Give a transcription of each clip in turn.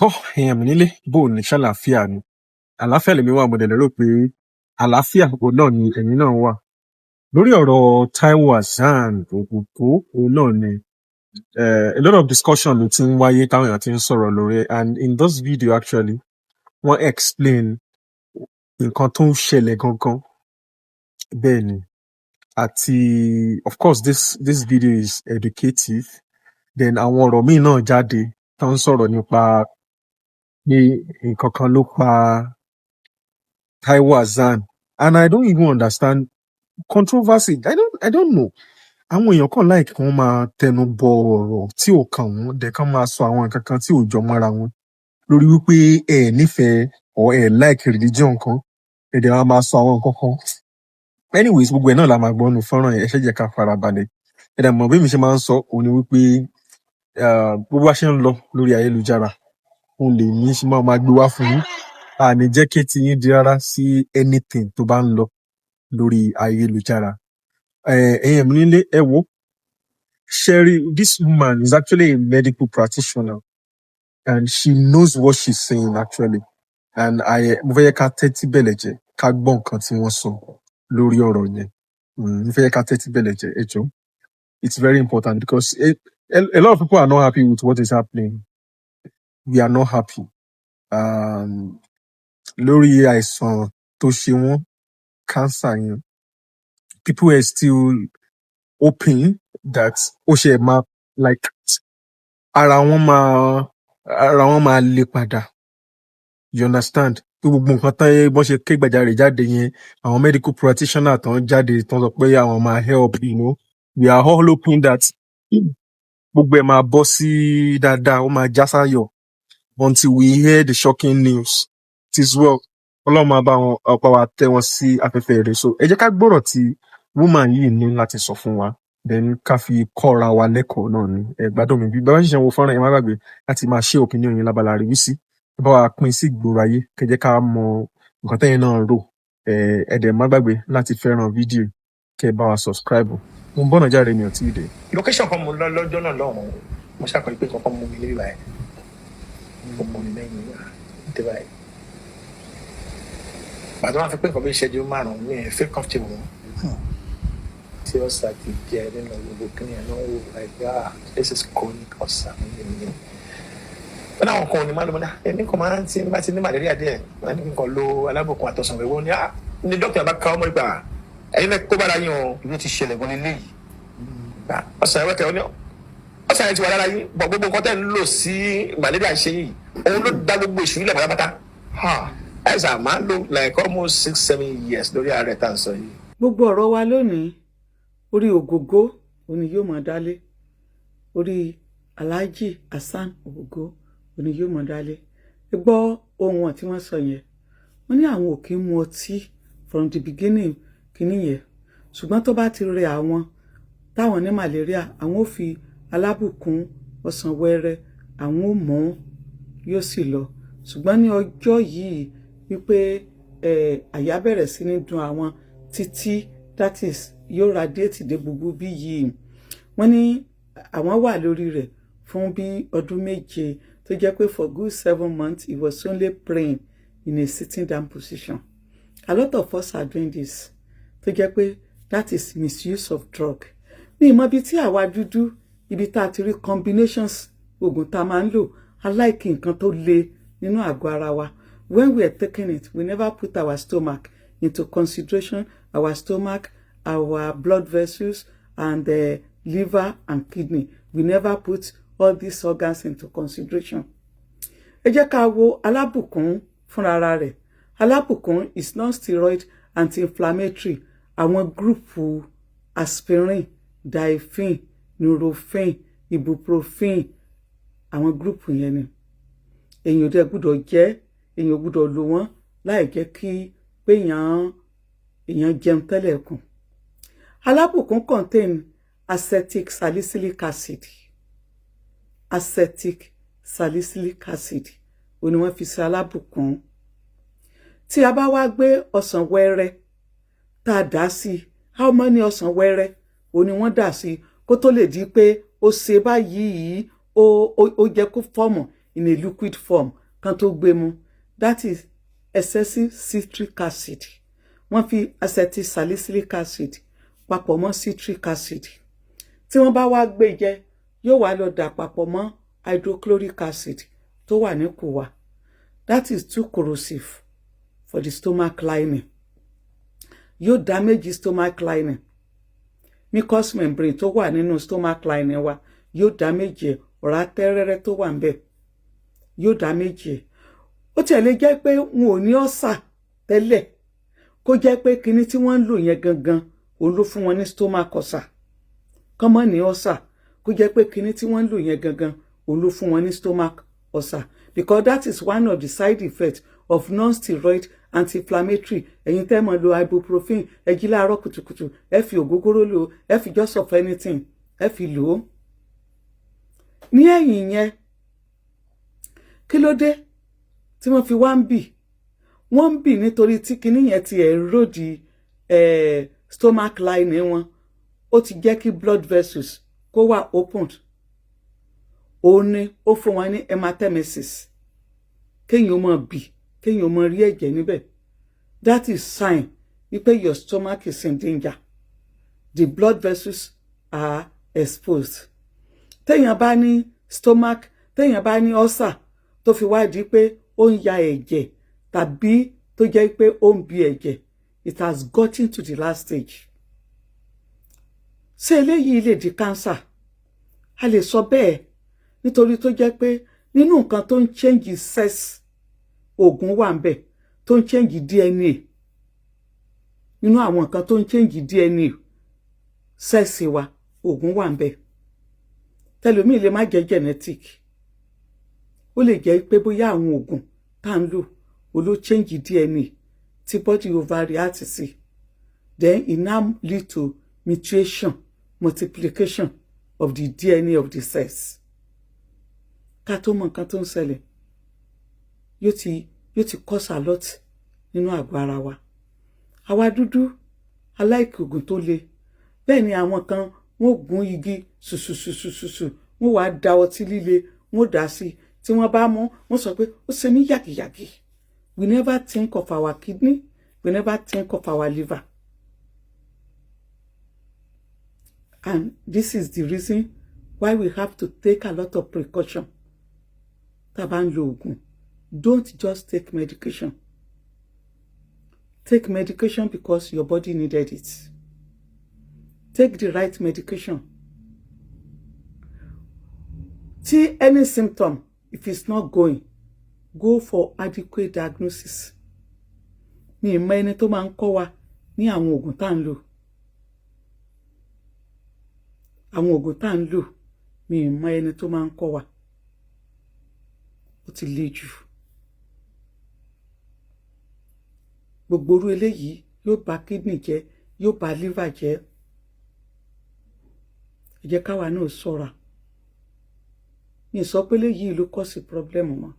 Tọ́ èèyàn mi nílé bó o ní ṣàlàáfíà ni àlàáfíà lèmi wà mo dẹ̀ lérò pé àlàáfíà òun náà ni ẹ̀yin náà wà lórí ọ̀rọ̀ Taiwo Hassan Ogogo òun náà ni a lot of discussion ló ti ń wáyé táwọn èèyàn ti ń sọ̀rọ̀ lórí ẹ̀ and in this video actually wọ́n explain nǹkan tó ń ṣẹlẹ̀ gangan bẹ́ẹ̀ ni àti of course this video is educative then àwọn ọ̀rọ̀ míì náà jáde tó ń sọ̀rọ̀ nípa pé nǹkan kan ló pa Taiwo Hassan and I don't even understand controversy. I don't know. Àwọn èèyàn kan like kí wọ́n máa tẹnu bọ ọ̀rọ̀ tí ò kàn wọ́n dẹ̀ kán máa sọ àwọn nǹkan kan tí ò jọ mọ́ra wọn lórí wípé ẹ nífẹ̀ẹ́ or ẹ like religion kan ẹ dẹ̀ máa sọ àwọn nǹkan kan. Anyways gbogbo ẹ̀ náà la máa gbọ́ nu fọ́nrán yẹn ẹ ṣe jẹ́ ká farabalẹ̀ ẹ dẹ̀ mọ̀ bí mi ṣe máa ń sọ òun ni wípé bó bá ṣe ń lọ lórí ayélujára òun lè ní ṣe máa gbé wá fún yín àní jẹ́ kí ti yín di rárá sí anything tó bá ń lọ lórí ayélujára. Ẹ̀yin mi nílé ẹ wo Sherry, this woman is actually a medical practitioner and she knows what she's saying actually and mo fẹ́ yẹ ká tẹ́tí bẹ̀lẹ̀ jẹ́ ká gbọ́ nǹkan tí wọ́n sọ lórí ọ̀rọ̀ yẹn mo fẹ́ yẹ ká tẹ́tí bẹ̀lẹ̀ jẹ́ ẹ jọ̀ọ́. It's very important because a lot of people are not happy with what is happening. We are not happy. Lórí àìsàn tó ṣe wọ́n cancer yẹn people are still hoping that ó ṣe máa like ara wọn máa lè padà. You understand? Pé gbogbo nǹkan tán bọ́n ṣe ké gbàjarè jáde yẹn àwọn medical practitioner tán jáde tán sọ pé àwọn máa help, you know. We are all hoping that gbogbo ẹ̀ máa bọ́ sí dáadáa ó máa já sáyọ̀ until we hear the shocking news. It is well. Ọlọ́run máa bá wọn ọ̀pá wa tẹ́ wọn sí afẹ́fẹ́ rẹ̀. So ẹ jẹ́ ká gbọ́rọ̀ tí woman yìí ní láti sọ fún wa then ká fi kọ́ra wa lẹ́kọ̀ọ́ náà ni ẹ gbádùn mi bí bá wá ṣiṣẹ́ wo fọ́nrán ẹ má gbàgbé láti máa share opinion yín lábala review sí ẹ bá wa pín sí ìgboro ayé kẹ́ jẹ́ ká mọ nǹkan tẹ́yin náà rò ẹ dẹ̀ má gbàgbé láti fẹ́ràn fídíò kẹ́ bá wa subscribe. Mo ń bọ̀nà jáde mi ò tí ì dé. Location kan mo lọ́jọ́ náà lọ́hùn-ún mo ṣàkọsí pé kankan mú mi níbí báyìí mo mú mi lẹ́yìn níbí báyìí. Bàtà wọn fi pé nǹkan bí ìṣẹ́jú márùn-ún mi ẹ̀ feel comfortable tí ó ṣàti jẹ nínú gbogbo kíni ẹ̀ náà wò like this is chronic ọ̀sà mi. Wọ́n náà kan ní málùmọ́dá ẹni kan máa ń tí bá ti ní malaria díẹ̀ wọ́n ní nǹkan lo alábòkun àtọ̀sán ìwé ní dókítà bá ká ọmọ ìgbà ẹ̀yin lẹ́kọ́ bára yín o. Ìlú ti ṣẹlẹ̀ gan lélẹ́yìí. Ọ̀sán ìwé kẹrin ní ọ̀sán yẹn ti wà lára yín bọ̀ gbogbo nǹkan tẹ̀ ń lò sí malaria ṣe yìí òun ló dá gbogbo ìṣù ilẹ̀ pátápátá. Ẹ̀sà máa ń lò like almost 6-7 years lórí ààrẹ tá à ń sọ yìí. Gbogbo ọ̀rọ̀ wa lónìí orí Ògògó òní yóò máa dálé orí Alhaji Hassan Ogogo òní yóò máa dálé ẹ gbọ́ ohun àti wọ́n sọ yẹn wọ́n ní àwọn ò kí ń mu ọtí from the beginning kìíní yẹn ṣùgbọ́n tó bá ti rẹ àwọn táwọn ní malaria àwọn ò fi alábùkún ọsàn wẹ́rẹ́ àwọn ò mọ̀ yóò sì lọ ṣùgbọ́n ní ọjọ́ yìí wípé àyà bẹ̀rẹ̀ sí ní dùn àwọn títí that is yóò radiate dé gbogbo bí yìí wọ́n ní àwọn wà lórí rẹ̀ fún bí ọdún méje tó jẹ́ pé for good 7 months he was only praying in a sitting down position. A lot of us are doing this tó jẹ́ pé that is misuse of drug. Ní ìmọ̀ ibi tí àwa dúdú ibi tá a ti rí combinations oògùn tá a máa ń lò aláìkí nǹkan tó le nínú àgọ́ ara wa. When we are taking it, we never put our stomach into consideration, our stomach, our blood vessels, and the liver and kidney. We never put all these organs into consideration. Ẹ jẹ́ ká wo alábùkún fúnra rẹ̀. Alábùkún is non-steroid anti-inflammatory. Àwọn gúrùpù aspirin, diphene, nurofen, ibuprofen. Àwọn gúrùpù yẹn ni. Èyàn ò dẹ̀ gbọ́dọ̀ jẹ, èyàn ò gbọ́dọ̀ lò wọ́n láì jẹ́ kí pé èyàn jẹun tẹ́lẹ̀ kù. Alábùkún contain acetic salicylic acid. Acetic salicylic acid òní wọ́n fi ṣe alábùkún. Tí a bá wá gbé ọsàn wẹ́rẹ́ tá a dà sí how many ọsàn wẹ́rẹ́ òní wọ́n dà sí kó tó lè di pé ó ṣe báyìí ó jẹ́ kó fọ́ọ̀mù in a liquid form kan tó gbé mu. That is excessive citric acid. Wọ́n fi acetylsalicylic acid papọ̀ mọ́ citric acid. Tí wọ́n bá wá gbé jẹ, yóò wá lọ dà papọ̀ mọ́ hydrochloric acid tó wà níkùn wa. That is too corrosive for the stomach lining. Yóò damage stomach lining. Mucous membrane tó wà nínú stomach lining wa yóò damage ọ̀rá tẹ́rẹ́rẹ́ tó wà ńbẹ̀. Yóò damage. Ó tiẹ̀ lè jẹ́ pé wọn ò ní ulcer tẹ́lẹ̀, kó jẹ́ pé kinní tí wọ́n ń lò yẹn gangan òun ló fún wọn ní stomach ulcer. Kán mọ́ ní ulcer, kó jẹ́ pé kinní tí wọ́n ń lò yẹn gangan òun ló fún wọn ní stomach ulcer. Because that is one of the side effects of non-steroid anti-inflammatory. Ẹ̀yin tẹ́ mọ̀ lo ibuprofen, ẹ jí láàárọ̀ kùtùkùtù, ẹ fi ògógóró lò, ẹ fi just of anything, ẹ fi lò ó. Ní ẹ̀yìn yẹn, kí ló dé tí wọ́n fi wá ń bì? Wọ́n ń bì nítorí tí kinní yẹn ti erode stomach lining wọn. Ó ti jẹ́ kí blood vessels kó wà opened. Ó ní ó fún wọn ní hematemesis. Kéèyàn mọ̀ bì, kéèyàn mọ̀ rí ẹ̀jẹ̀ níbẹ̀. That is sign wípé your stomach is in danger. The blood vessels are exposed. Téèyàn bá ní stomach, téèyàn bá ní ulcer tó fi wá di pé ó ń ya ẹ̀jẹ̀ tàbí tó jẹ́ pé ó ń bì ẹ̀jẹ̀, it has gotten to the last stage. Ṣé eléyìí lè di cancer? A lè sọ bẹ́ẹ̀ nítorí tó jẹ́ pé nínú nǹkan tó ń change sex, oògùn wà ńbẹ̀ tó ń change DNA. Nínú àwọn nǹkan tó ń change DNA sex wa, oògùn wà ńbẹ̀. Tẹlòmíì lè má jẹ́ genetic. Ó lè jẹ́ pé bóyá àwọn oògùn tá ń lò ó ló change DNA tí body overreact sí. Then it now lead to mutation, multiplication of the DNA of the cells. Ká tó mọ nǹkan tó ń ṣẹlẹ̀, yóò ti cause a lot nínú àgọ́ ara wa. Àwa dúdú aláìkí oògùn tó le. Bẹ́ẹ̀ ni àwọn kan wọ́n gún igi ṣùṣùṣùṣùṣù, wọ́n wá da ọtí líle, wọ́n dà sí. Tí wọ́n bá mú, wọ́n sọ pé ó ṣe mí yàgìyàgì. We never think of our kidney. We never think of our liver. And this is the reason why we have to take a lot of precaution. Tá bá ń lo oògùn, don't just take medication. Take medication because your body needed it. Take the right medication. See any symptom, if it's not going, go for adequate diagnosis. Mi mọ ẹni tó máa ń kọ́ wa ní àwọn oògùn tá ń lò. Àwọn oògùn tá ń lò, mi mọ ẹni tó máa ń kọ́ wa. Ó ti le jù. Gbogbo orú eléyìí yóò bà kidney jẹ́, yóò bà liver jẹ́. Ẹ jẹ́ káwa náà ṣọ́ra. Mi sọ pé eléyìí ló cause problem mọ́,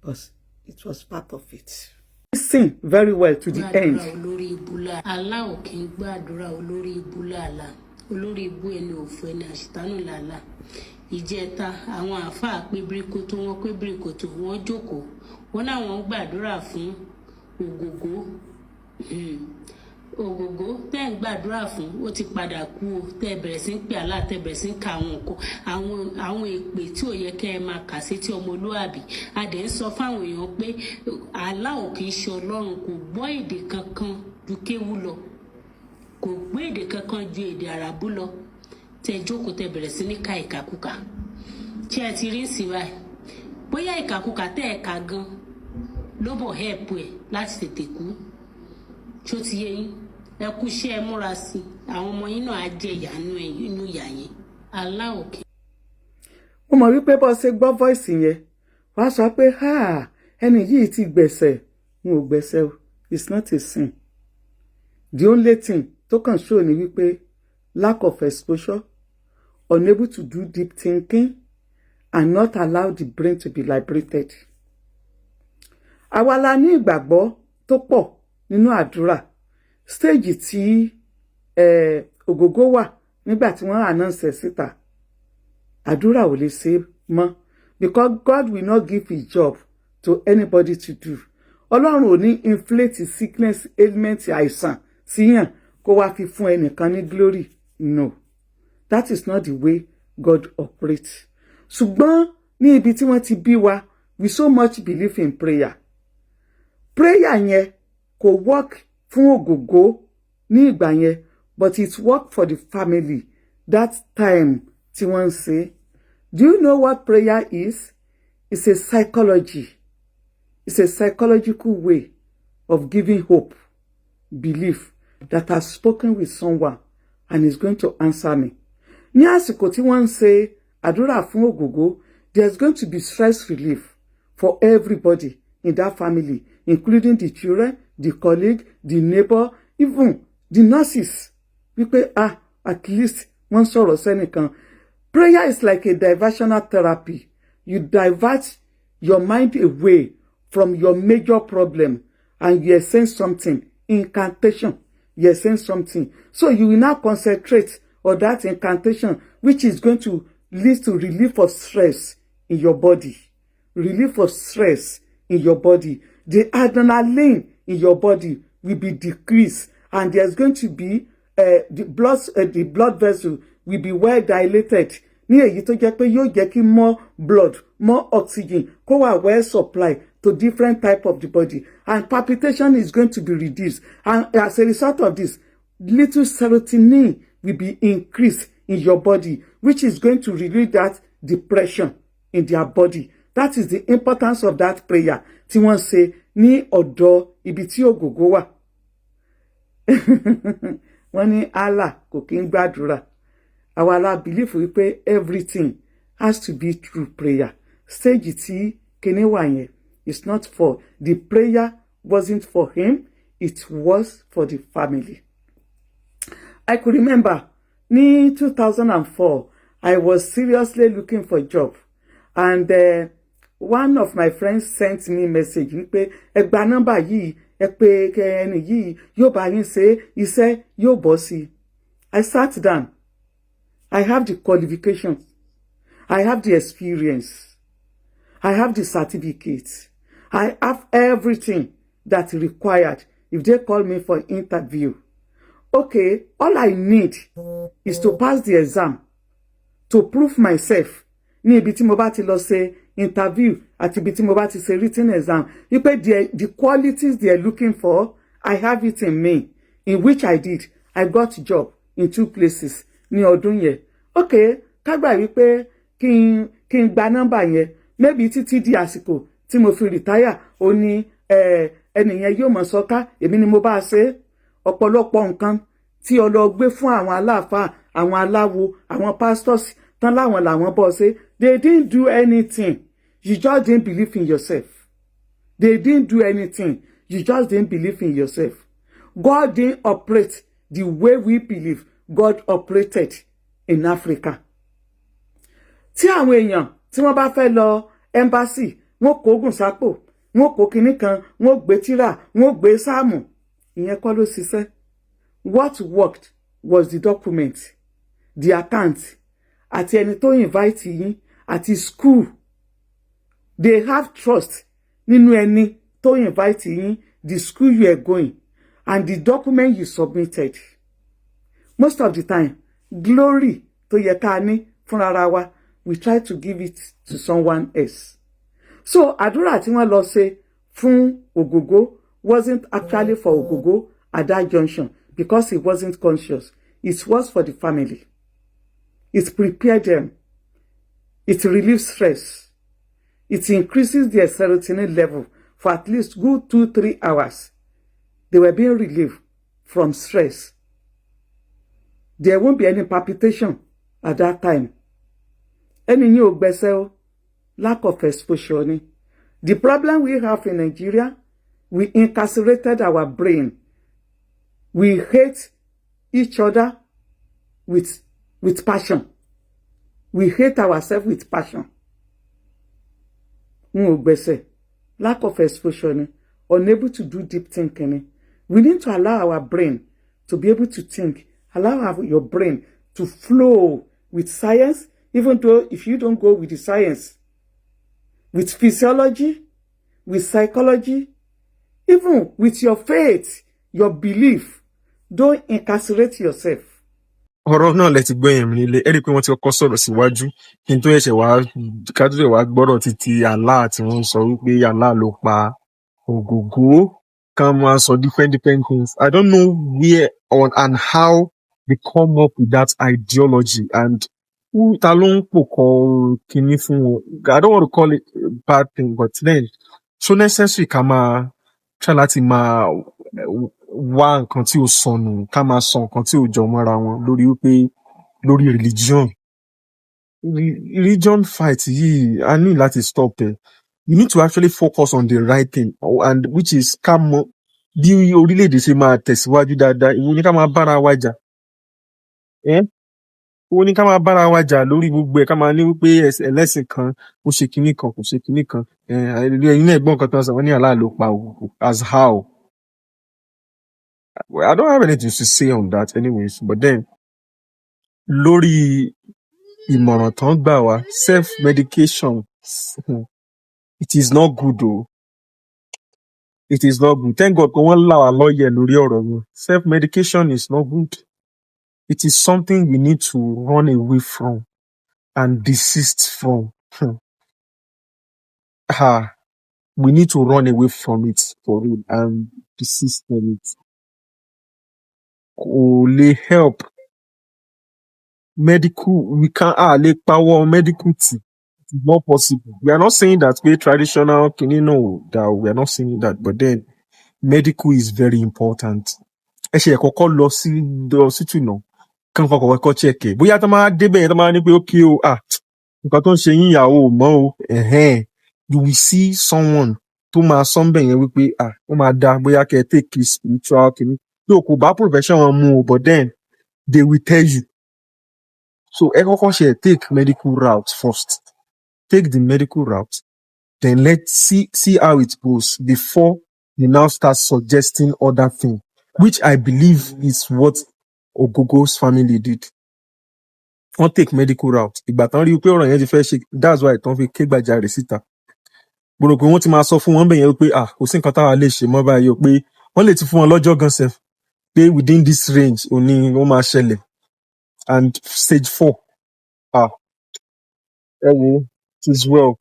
but it was part of it. Listen very well to the end. Olórí ibu la Allah ò kí ń gbàdúrà olórí ibu làlà, olórí ibu ẹni òfò ẹni àṣìtánù làlà. Ìjẹta àwọn àáfàá pé bíríkótó wọn jókòó, wọn náà wọn gbàdúrà fún Ògògó tẹ́ ń gbàdúrà fún, ó ti padà kú o. Tẹ́ bẹ̀rẹ̀ sí ń pè Allah, tẹ́ bẹ̀rẹ̀ sí ń ka àwọn nǹkan, àwọn èpè tí ò yẹ kẹ́ ẹ máa kà sí tí ọmọlúàbí. A dẹ̀ ń sọ fáwọn èèyàn pé Allah ò kì í ṣe Ọlọ́run, kò gbọ́ èdè kankan ju kéwú lọ, kò gbọ́ èdè kankan ju èdè àràbù lọ. Tẹ́ jókòó tẹ́ bẹ̀rẹ̀ sí ní ka ìkàkùkà. Ṣé ẹ ti rí ń sìn báyìí? Bóyá ìkàkùkà tẹ́ ẹ kà gan ló bọ̀ help ẹ̀ láti tètè kú. Ṣó ti yé yín? Ẹ kú iṣẹ́, ẹ múra sí. Àwọn ọmọ yín náà á jẹ ìyànú inú ìyà yẹn. Allah òkè. Mo mọ̀ wípé bó ṣe gbọ́ voice yẹn, wàá sọ pé ẹni yìí ti gbẹ̀sẹ̀. N ò gbẹ̀sẹ̀ o. It's not a sin. The only thing tó kàn show ni wípé lack of exposure, unable to do deep thinking, and not allow the brain to be liberated. Àwa la ní ìgbàgbọ́ tó pọ̀ nínú àdúrà. Stage tí Ògògó wà nígbà tí wọ́n announce síta, àdúrà ò lè ṣe mọ́. because God will not give his job to anybody to do. Ọlọ́run ò ní inflate sickness ailment àìsàn síyàn kó wá fi fún ẹnìkan ní glory. No, that is not the way God operates. Ṣùgbọ́n ní ibi tí wọ́n ti bí wa, we so much believe in prayer. Prayer yẹn kò work fún Ogogo ní ìgbà yẹn, but it work for the family that time tí wọ́n ń ṣe. Do you know what prayer is? It's a psychology. It's a psychological way of giving hope, belief that I've spoken with someone and is going to answer me. Ní àsìkò tí wọ́n ń ṣe àdúrà fún Ogogo, there's going to be stress relief for everybody in that family, including the children, the colleague, the neighbor, even the nurses. Wípé at least wọ́n sọ̀rọ̀ sẹ́nìkan. Prayer is like a diversional therapy. You divert your mind away from your major problem and you're saying something, incantation, you're saying something. So you will now concentrate on that incantation, which is going to lead to relief of stress in your body. Relief of stress in your body. The adrenaline in your body will be decreased and there's going to be the blood vessel will be well dilated. Ní èyí tó jẹ́ pé yóò jẹ́ kí more blood, more oxygen kó wà well supply to different type of the body, and palpitation is going to be reduced, and as a result of this, little serotonin will be increased in your body, which is going to relieve that depression in their body. That is the importance of that prayer tí wọ́n ṣe ní ọ̀dọ̀ ibi tí Ogogo wà. Wọ́n ní Allah kò kí ń gbàdúrà. Àwa la believe wípé everything has to be through prayer. Stage tí kíní wà yẹn is not for, the prayer wasn't for him, it was for the family. I could remember ní 2004, I was seriously looking for a job, and one of my friends sent me a message wípé ẹ gba nọ́mbà yìí, ẹ pè ẹni yìí, yóò bá yín ṣe iṣẹ́, yóò bọ́ sí. I sat down. I have the qualifications. I have the experience. I have the certificates. I have everything that's required if they call me for interview. Okay, all I need is to pass the exam, to prove myself. Ní ibi tí mo bá ti lọ ṣe interview àti ibi tí mo bá ti ṣe written exam, you pay the qualities they are looking for, I have it in me, in which I did. I got job in 2 places ní ọdún yẹn. Okay, ká gbà wípé kí n gba nọ́mbà yẹn, maybe títí di àsìkò tí mo fi retire, ó ní ẹnìyẹn yóò mọ̀ sọ́ká, èmi ni mo bá ṣe. Ọ̀pọ̀lọpọ̀ nǹkan tí ọlọ́gbé fún àwọn aláàfáà, àwọn aláwo, àwọn pastors tán láwọn làwọn bọ́ ṣe, they didn't do anything. You just didn't believe in yourself. They didn't do anything. You just didn't believe in yourself. God didn't operate the way we believe God operated in Africa. Tí àwọn èèyàn tí wọ́n bá fẹ́ lọ embassy, wọ́n kó oògùn sápò, wọ́n kó kinní kan, wọ́n gbé tírà, wọ́n gbé sáàmù. Ìyẹn kọ́ ló ṣiṣẹ́. What worked was the document, the account, àti ẹni tó invite yín, àti school. They have trust nínú ẹni tó invite yín, the school you are going, and the document you submitted. Most of the time, glory tó yẹ ká ní fúnra wa, we try to give it to someone else. So àdúrà tí wọ́n lọ ṣe fún Ogogo wasn't actually for Ogogo at that junction, because he wasn't conscious. It was for the family. It prepared them. It relieves stress. It increases their serotonin level for at least good 2-3 hours. They were being relieved from stress. There won't be any palpitation at that time. Any new gbèsè, lack of exposure ni. The problem we have in Nigeria, we incarcerated our brain. We hate each other with passion. We hate ourselves with passion. Lack of exposure ni. Unable to do deep thinking ni. We need to allow our brain to be able to think. Allow your brain to flow with science, even though if you don't go with the science, with physiology, with psychology, even with your faith, your belief. Don't incarcerate yourself. ọ̀rọ̀ náà lẹ ti gbọ́ yẹn mi nílé ẹ rí i pé wọ́n ti kọ́kọ́ sọ̀rọ̀ síwájú kí n tó ẹ̀ṣẹ̀ wá ká tó ṣe wá gbọ́rọ̀ títí Allah tí wọ́n ń sọ wípé Allah ló pa Ògògó ká máa sọ different things. I don't know where on and how they come up with that ideology and ta ló ń pòkọ kinní fún wọn. I don't want to call it a bad thing but then so necessary ká máa try láti máa wá nǹkan tí ò sọnù ká máa sọ nǹkan tí ò jọ mọ́ra wọn lórí wípé lórí religion fight yìí a ní láti stop ẹ. You need to actually focus on the right thing and which is ká mọ bí orílẹ̀-èdè ṣe máa tẹ̀síwájú dáadáa ìwọ ni ká máa bára wa jà ìwọ ni ká máa bára wa jà lórí gbogbo ẹ̀ ká máa ní wípé ẹlẹ́sìn kan ó ṣe kinní kan kò ṣe kinní kan ẹ̀yin náà gbọ́n nǹkan tó ń sọ wọ́n ní Allah ló pa Ògògó as how. Well, I don't have anything to say on that anyways, but then lórí ìmọ̀ràn tán gbà wá self-medication it is not good o. It is not good. Thank God pé wọ́n là wá lọ́yẹ̀ lórí ọ̀rọ̀ yẹn. Self-medication is not good. It is something we need to run away from and desist from. We need to run away from it for real and desist from it. Kò lè help. Medical, we can't lè pawọ́ medical tì. It is not possible. We are not saying that pé traditional kìíní no, that we are not saying that, but then medical is very important. Ẹ ṣe kọ́kọ́ lọ sí hospital náà kán kọ́kọ́ check ẹ̀. Bóyá tó máa débẹ̀ yẹn tó máa ní pé okay o nǹkan tó ń ṣe yín ìyàwó ò mọ́ o you will see someone tó máa sọ́nbẹ̀ yẹn wípé ó máa da bóyá kẹ́ ẹ take spiritual kìíní. Yóò kò bá profession wọn mu o but then they will tell you. So ẹ kọ́kọ́ ṣe take medical route first. Take the medical route. Then let's see how it goes before you now start suggesting other things, which I believe is what Ogogo's family did. Wọ́n take medical route. Ìgbà tán rí i pé ọ̀rọ̀ yẹn ti fẹ́ ṣe that's why tán fi ké gbàjarè síta. Mo rò pé wọ́n ti máa sọ fún wọn bẹ́ẹ̀ yẹn pé kò sí nǹkan táwa lè ṣe mọ́ báyìí o pé wọ́n lè ti fún wọn lọ́jọ́ gan sef pé within this range òní wọ́n máa ṣẹlẹ̀ and stage 4 ẹ wo it is well.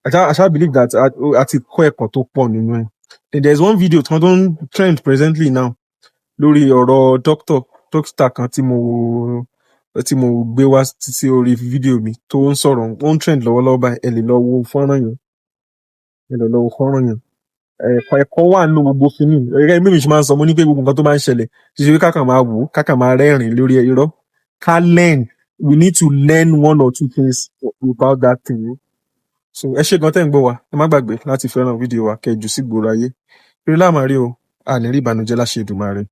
I shall believe that a ti kọ́ ẹ̀kọ́ tó pọ̀ nínú ẹ̀. Then there is one video tí wọ́n tó ń trend presently now lórí ọ̀rọ̀ dókítà kan tí mo gbé wá sí orí fídíò mi tó ń sọ̀rọ̀ ó ń trend lọ́wọ́lọ́wọ́ báyìí ẹ lè lọ wo fọ́nrán yẹn. Ẹ̀kọ́ wà nínú gbogbo kinní gẹ́gẹ́ bí mi ṣe máa ń sọ mo ní pé gbogbo nǹkan tó máa ń ṣẹlẹ̀ ṣe ṣe pé kákan máa wò ó kákan máa rẹ́rìn-ín lórí irọ́ ká learn. We need to learn one or two things about that thing. So ẹ ṣé gan tẹ́ ń gbọ́ wa ẹ má gbàgbé láti fẹ́ràn fídíò wa kẹ́ jù sí gbòòrò ayé eré láàmú rí o a ní rí ìbànújẹ́ láṣẹ Èdùmàrè.